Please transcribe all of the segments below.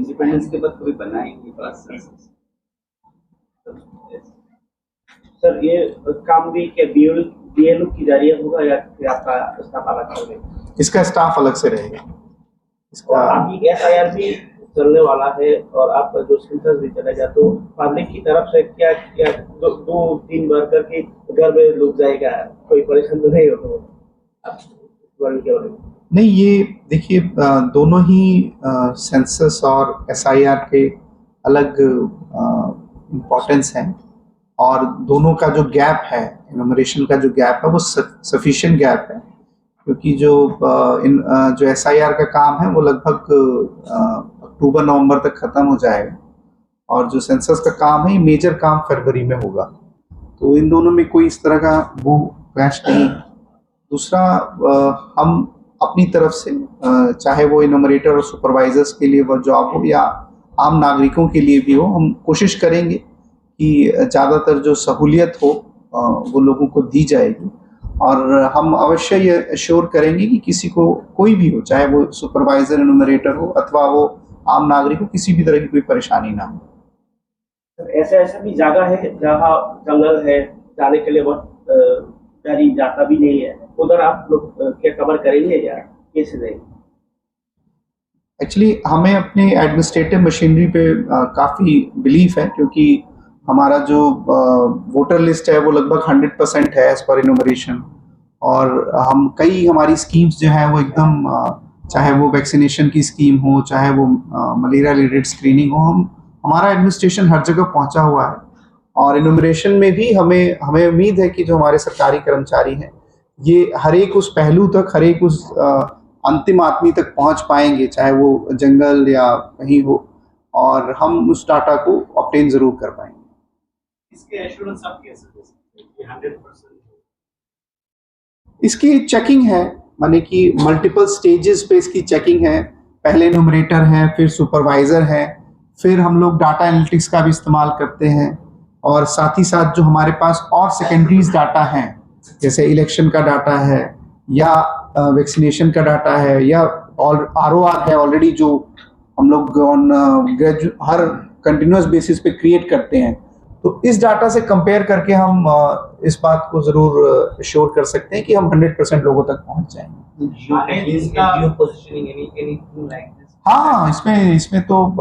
Independence के बाद कभी बनाएंगे क्लास? सर ये काम भी क्या बीएलओ की जरिए होगा या फिर आपका स्टाफ अलग होगा? इसका स्टाफ अलग से रहेगा। और अभी एसआईआर भी चलने वाला है और आपका जो सेंसस भी चलेगा, तो पब्लिक की तरफ से क्या क्या दो तीन बार करके घर में लोग जाएगा, कोई परेशान तो नहीं होगा? नहीं, ये देखिए दोनों ही सेंसस और एसआईआर के अलग इम्पोर्टेंस हैं और दोनों का जो गैप है, एनुमरेशन का जो गैप है वो सफिशिएंट गैप है, क्योंकि जो एसआईआर का काम है वो लगभग अक्टूबर नवंबर तक खत्म हो जाएगा और जो सेंसस का काम है ये मेजर काम फरवरी में होगा। तो इन दोनों में कोई इस तरह का वो क्लैश नहीं। दूसरा, हम अपनी तरफ से चाहे वो इनोमरेटर और सुपरवाइजर्स के लिए वो जॉब हो या आम नागरिकों के लिए भी हो, हम कोशिश करेंगे कि ज़्यादातर जो सहूलियत हो वो लोगों को दी जाएगी और हम अवश्य ये अश्योर करेंगे कि किसी को, कोई भी हो, चाहे वो सुपरवाइजर इनोमरेटर हो अथवा वो आम नागरिक हो, किसी भी तरह की कोई परेशानी ना हो। ऐसा भी जगह है जहाँ जंगल है, जाने के लिए बहुत गाड़ी जाता भी नहीं है, उधर आप लोग क्या कवर करेंगे या कैसे देंगे? एक्चुअली हमें अपने एडमिनिस्ट्रेटिव मशीनरी पे काफ़ी बिलीफ है, क्योंकि हमारा जो वोटर लिस्ट है वो लगभग 100% है एज पर इनोमरेशन और हमारी स्कीम्स जो हैं वो एकदम चाहे वो वैक्सीनेशन की स्कीम हो, चाहे वो मलेरिया रिलेटेड स्क्रीनिंग हो, हमारा एडमिनिस्ट्रेशन हर जगह पहुंचा हुआ है और इनोमरेशन में भी हमें उम्मीद है कि जो हमारे सरकारी कर्मचारी हैं ये हर एक उस पहलू तक, हर एक उस अंतिम आदमी तक पहुंच पाएंगे, चाहे वो जंगल या कहीं हो, और हम उस डाटा को ऑब्टेन जरूर कर पाएंगे। इसके एश्योरेंस आप कैसे दे सकते हैं कि 100%? इसकी चेकिंग है, माने कि मल्टीपल स्टेजेस पे इसकी चेकिंग है। पहले न्यूमरेटर है, फिर सुपरवाइजर है, फिर हम लोग डाटा एनालिटिक्स का भी इस्तेमाल करते हैं और साथ ही साथ जो हमारे पास और सेकेंडरीज डाटा हैं, जैसे इलेक्शन का डाटा है या वैक्सीनेशन का डाटा है या ROR है ऑलरेडी, जो हम लोग हर कंटिन्यूस बेसिस पे क्रिएट करते हैं। तो इस डाटा से कंपेयर करके हम इस बात को जरूर श्योर कर सकते हैं कि हम 100% लोगों तक पहुंच जाएंगे। हाँ, इसमें तो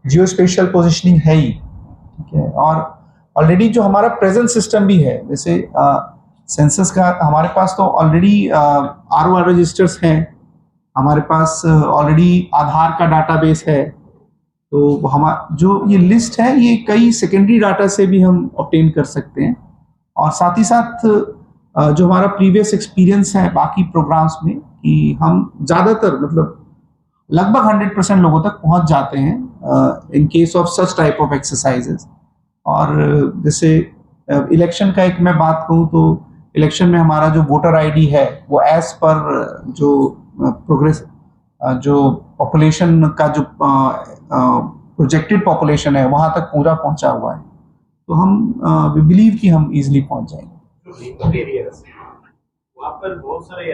जियो स्पेशल पोजिशनिंग है ही, ठीक है। और ऑलरेडी जो हमारा प्रेजेंट सिस्टम भी है, जैसे सेंसस का हमारे पास तो ऑलरेडी ROR रजिस्टर्स हैं, हमारे पास ऑलरेडी आधार का डाटाबेस है, तो जो ये लिस्ट है ये कई सेकेंडरी डाटा से भी हम ऑब्टेन कर सकते हैं और साथ ही साथ जो हमारा प्रीवियस एक्सपीरियंस है बाकी प्रोग्राम्स में कि हम ज़्यादातर मतलब लगभग 100% लोगों तक पहुंच जाते हैं in case of such type of exercises. और जैसे इलेक्शन का एक मैं बात कहूँ तो इलेक्शन में हमारा जो वोटर ID है वो एज पर जो प्रोग्रेस जो पॉपुलेशन का जो प्रोजेक्टेड पॉपुलेशन है वहां तक पूरा पहुंचा हुआ है, तो हम वी बिलीव कि हम इजीली पहुंच जाएंगे। वहाँ पर बहुत सारे